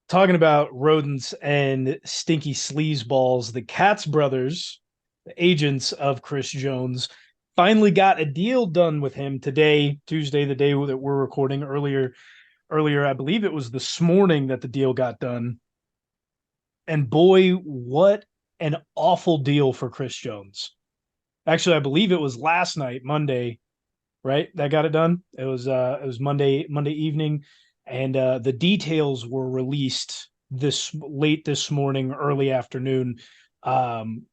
Talking about rodents and stinky sleazeballs, the Katz brothers, the agents of Chris Jones, finally got a deal done with him today, Tuesday, the day that we're recording. Earlier, I believe it was this morning that the deal got done. And boy, what an awful deal for Chris Jones. Actually, I believe it was last night, Monday, right? That got it done. It was Monday evening, and the details were released this late this morning, early afternoon.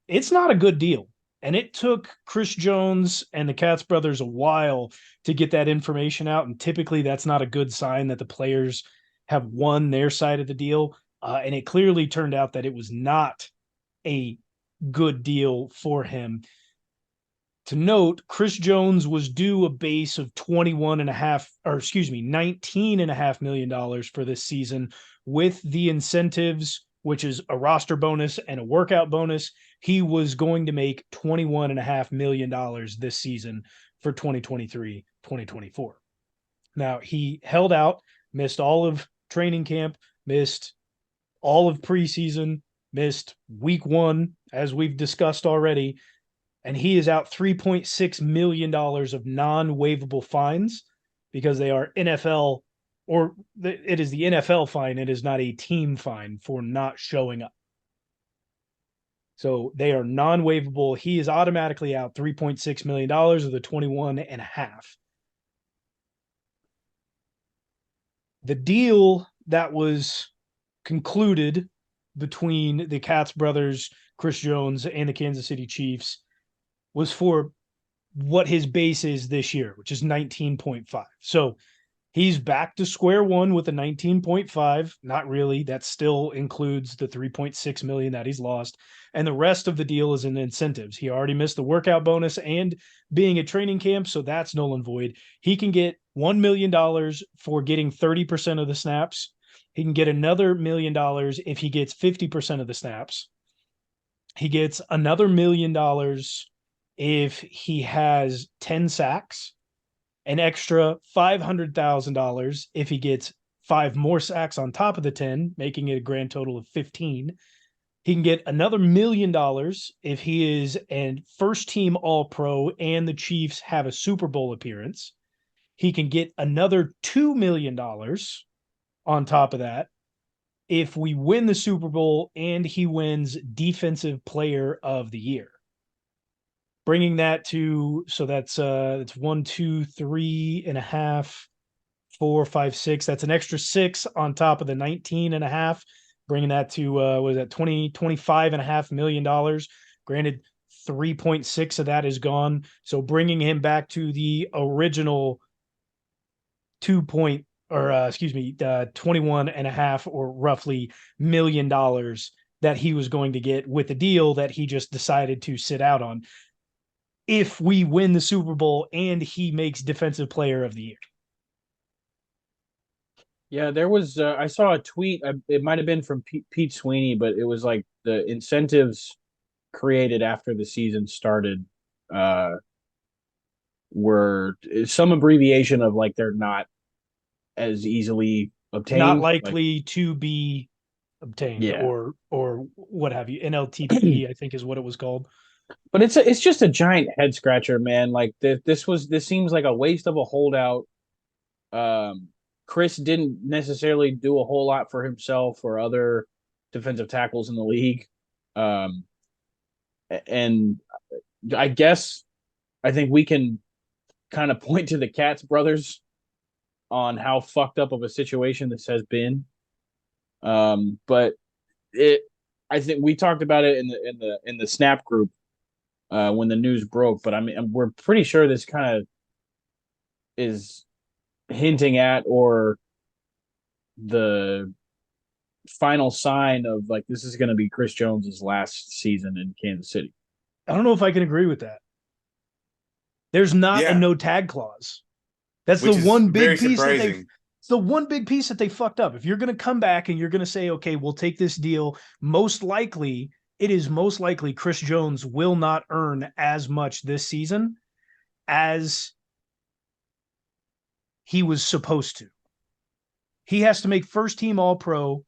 It's not a good deal, and it took Chris Jones and the Katz brothers a while to get that information out. And typically, that's not a good sign that the players have won their side of the deal. And it clearly turned out that it was not a good deal for him. To note, Chris Jones was due a base of 21 and a half, or excuse me, $19.5 million for this season with the incentives, which is a roster bonus and a workout bonus. He was going to make $21.5 million this season for 2023, 2024. Now he held out, missed all of training camp, missed all of preseason, missed week one, as we've discussed already, and he is out $3.6 million of non-waivable fines because they are NFL, or it is the NFL fine. It is not a team fine for not showing up. So they are non-waivable. He is automatically out $3.6 million of the 21 and a half. The deal that was concluded between the Katz brothers, Chris Jones, and the Kansas City Chiefs was for what his base is this year, which is 19.5. So he's back to square one with a 19.5. Not really. That still includes the 3.6 million that he's lost. And the rest of the deal is in incentives. He already missed the workout bonus and being at training camp, so that's null and void. He can get $1 million for getting 30% of the snaps. He can get another $1 million if he gets 50% of the snaps. He gets another $1 million if he has 10 sacks, an extra $500,000 if he gets 5 more sacks on top of the 10, making it a grand total of 15. He can get another $1 million if he is a first team All Pro and the Chiefs have a Super Bowl appearance. He can get another $2 million on top of that if we win the Super Bowl and he wins Defensive Player of the Year. Bringing that to, so that's one, two, three and a half, 4, 5, 6. That's an extra six on top of the 19 and a half, bringing that to what is that, 25.5 million dollars. Granted, 3.6 of that is gone. So bringing him back to the original 21 and a half or roughly $1 million that he was going to get with the deal that he just decided to sit out on if we win the Super Bowl and he makes Defensive Player of the Year. Yeah, there was. I saw a tweet. It might have been from Pete Sweeney, but it was like the incentives created after the season started uh, were some abbreviation of like they're not as easily Not obtained. Like, likely to be obtained, yeah, or what have you. NLTBE, I think, is what it was called. but it's just a giant head scratcher, man. Like this seems like a waste of a holdout. Um, Chris didn't necessarily do a whole lot for himself or other defensive tackles in the league. Um, and I guess I think we can kind of point to the Katz brothers on how fucked up of a situation this has been. But it, I think we talked about it in the Snap group when the news broke. But I mean, we're pretty sure this kind of is hinting at or the final sign of like this is going to be Chris Jones's last season in Kansas City. I don't know if I can agree with that. There's not a Yeah, no tag clause. That's the which is one very big piece that they've surprising. it's the one big piece that they fucked up. If you're going to come back and you're going to say, okay, we'll take this deal, it is most likely Chris Jones will not earn as much this season as he was supposed to. He has to make first team All Pro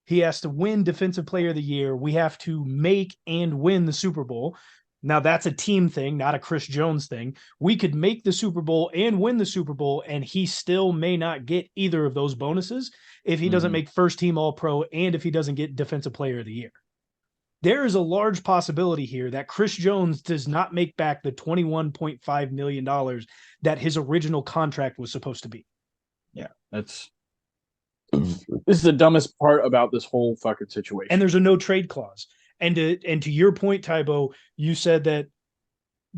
He has to win Defensive Player of the Year. We have to make and win the Super Bowl. Now, that's a team thing, not a Chris Jones thing. We could make the Super Bowl and win the Super Bowl, and he still may not get either of those bonuses if he doesn't make first team All Pro and if he doesn't get Defensive Player of the Year. There is a large possibility here that Chris Jones does not make back the $21.5 million that his original contract was supposed to be. Yeah, this is the dumbest part about this whole fucking situation. And there's a no trade clause. And to your point, Tybo, you said that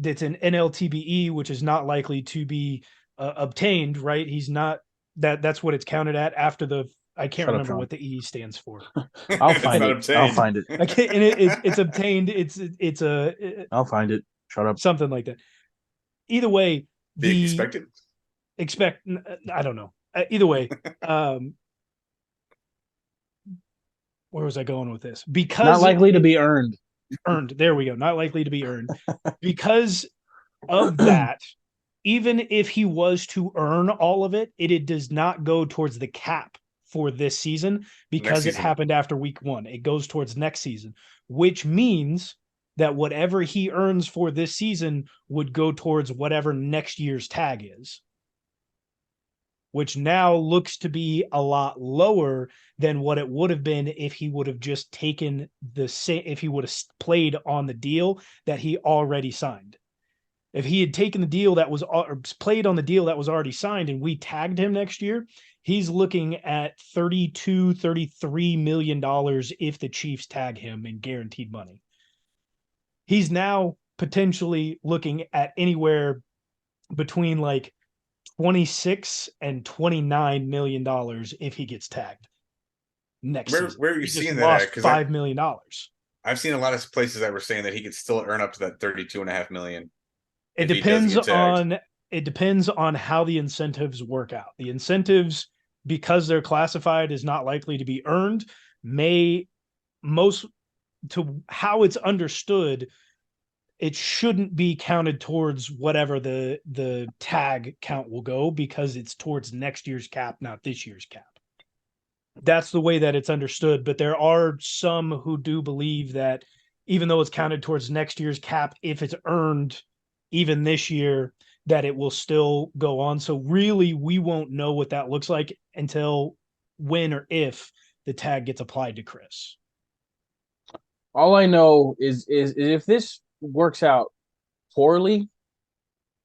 it's an NLTBE, which is not likely to be obtained, right? He's not that's what it's counted at after the. I can't remember what the E stands for. I'll find it. I'll find it. I can't, and it's obtained. It's a. I'll find it. Shut up. Something like that. Either way, expect. I don't know. Either way, where was I going with this? Because not likely to be earned. Earned. There we go. Not likely to be earned. Because of that, even if he was to earn all of it, it does not go towards the cap for this season because it happened after week 1. It goes towards next season, which means that whatever he earns for this season would go towards whatever next year's tag is, which now looks to be a lot lower than what it would have been if he would have just taken if he would have played on the deal that he already signed. If he had taken the deal that was or played on the deal that was already signed and we tagged him next year, he's looking at $33 million if the Chiefs tag him in guaranteed money. He's now potentially looking at anywhere between like $26 and $29 million if he gets tagged next season. Where are you seeing that at? $5 million. I've seen a lot of places that were saying that he could still earn up to that $32.5 million. It depends on how the incentives work out. The incentives, because they're classified as not likely to be earned, to how it's understood, it shouldn't be counted towards whatever the tag count will go because it's towards next year's cap, not this year's cap. That's the way that it's understood. But there are some who do believe that even though it's counted towards next year's cap, if it's earned even this year, that it will still go on. So really, we won't know what that looks like until when or if the tag gets applied to Chris. All I know is if this works out poorly,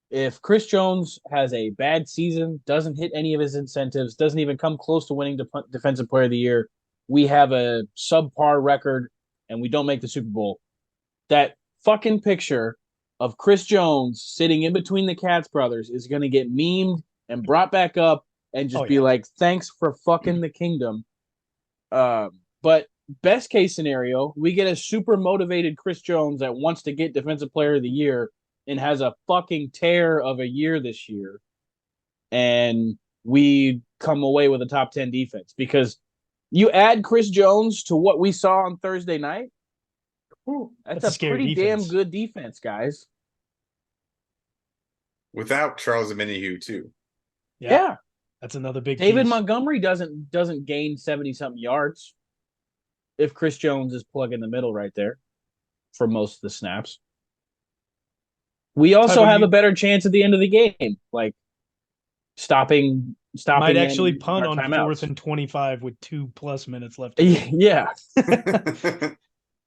if Chris Jones has a bad season, doesn't hit any of his incentives, doesn't even come close to winning Defensive Player of the Year, we have a subpar record, and we don't make the Super Bowl. That fucking picture of Chris Jones sitting in between the Katz brothers is going to get memed and brought back up and just be like, thanks for fucking the kingdom. But best case scenario, we get a super motivated Chris Jones that wants to get Defensive Player of the Year and has a fucking tear of a year this year. And we come away with a top 10 defense because you add Chris Jones to what we saw on Thursday night. That's a pretty damn good defense, guys. Without Charles Omenihu too. Yeah. That's another big David piece. Montgomery doesn't gain 70-something yards if Chris Jones is plug in the middle right there for most of the snaps. We also have a better chance at the end of the game, like stopping. Might actually punt on 4th and 25 with 2+ minutes left. Yeah.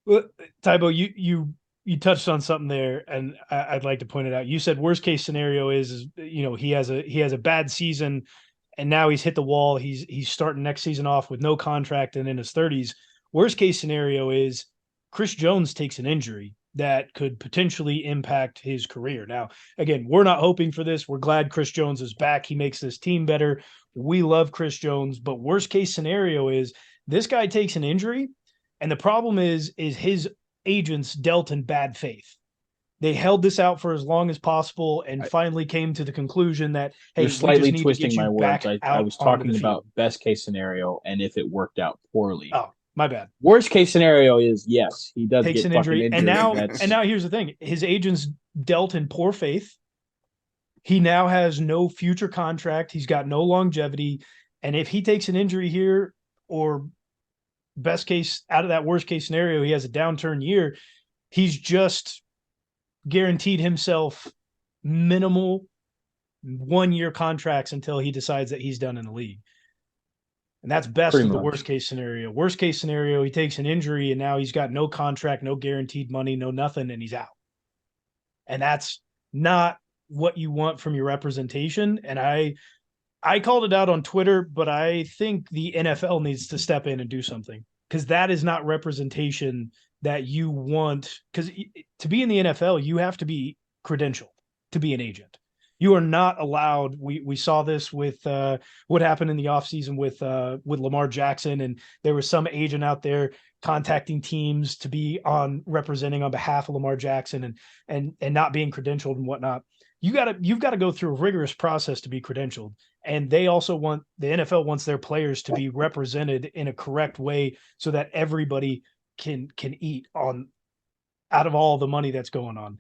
Well, Tybo, you touched on something there, and I'd like to point it out. You said worst case scenario is he has a bad season, and now he's hit the wall. He's starting next season off with no contract and in his 30s. Worst case scenario is Chris Jones takes an injury that could potentially impact his career. Now, again, we're not hoping for this. We're glad Chris Jones is back. He makes this team better. We love Chris Jones, but worst case scenario is this guy takes an injury. And the problem is his agents dealt in bad faith. They held this out for as long as possible and finally came to the conclusion that, hey, you're slightly we just need twisting to get my you words. back I out was talking onto the about field. best case scenario and if it worked out poorly. Oh, my bad. Worst case scenario is yes, he does Takes get an injury. fucking And now That's- and now here's the thing. His agents dealt in poor faith. He now has no future contract. He's got no longevity. And if he takes an injury here or best case out of that worst case scenario, he has a downturn year. He's just guaranteed himself minimal 1-year contracts until he decides that he's done in the league. And that's best Pretty of the much. worst case scenario. Worst case scenario, he takes an injury and now he's got no contract, no guaranteed money, no nothing, and he's out. And that's not what you want from your representation. And I called it out on Twitter, but I think the NFL needs to step in and do something, because that is not representation that you want. Because to be in the NFL, you have to be credentialed to be an agent. You are not allowed. We saw this with what happened in the offseason with Lamar Jackson, and there was some agent out there contacting teams to be on representing on behalf of Lamar Jackson and not being credentialed and whatnot. You've got to go through a rigorous process to be credentialed. And they also want, the NFL wants their players to be represented in a correct way so that everybody can eat on out of all the money that's going on.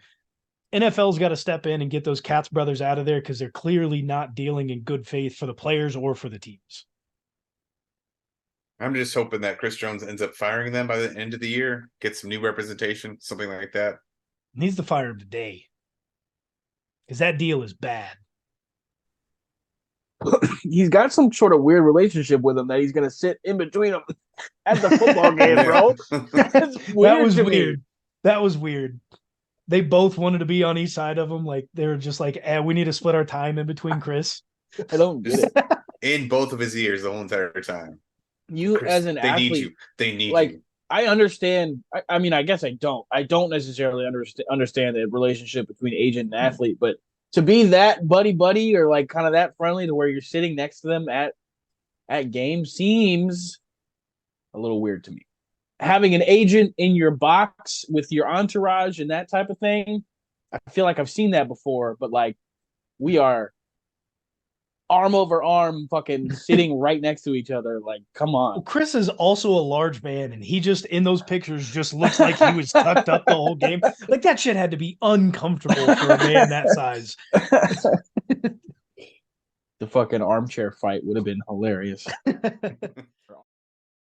NFL's got to step in and get those Katz brothers out of there, because they're clearly not dealing in good faith for the players or for the teams. I'm just hoping that Chris Jones ends up firing them by the end of the year, get some new representation, something like that. Needs to fire him today, because that deal is bad. He's got some sort of weird relationship with him that he's gonna sit in between them at the football game, bro. That's weird. That was to me. weird. That was weird. They both wanted to be on each side of him. Like, they were just like, we need to split our time in between Chris. I don't get it. In both of his ears the whole entire time. You Chris, as an they athlete, need you. They need like, you. I understand. I mean, I guess I don't. I don't necessarily understand the relationship between agent and athlete, but to be that buddy or like kind of that friendly to where you're sitting next to them at games seems a little weird to me. Having an agent in your box with your entourage and that type of thing, I feel like I've seen that before, but like, we are arm over arm fucking sitting right next to each other. Like, come on. Well, Chris is also a large man, and he just, in those pictures, just looks like he was tucked up the whole game. Like, that shit had to be uncomfortable for a man that size. The fucking armchair fight would have been hilarious.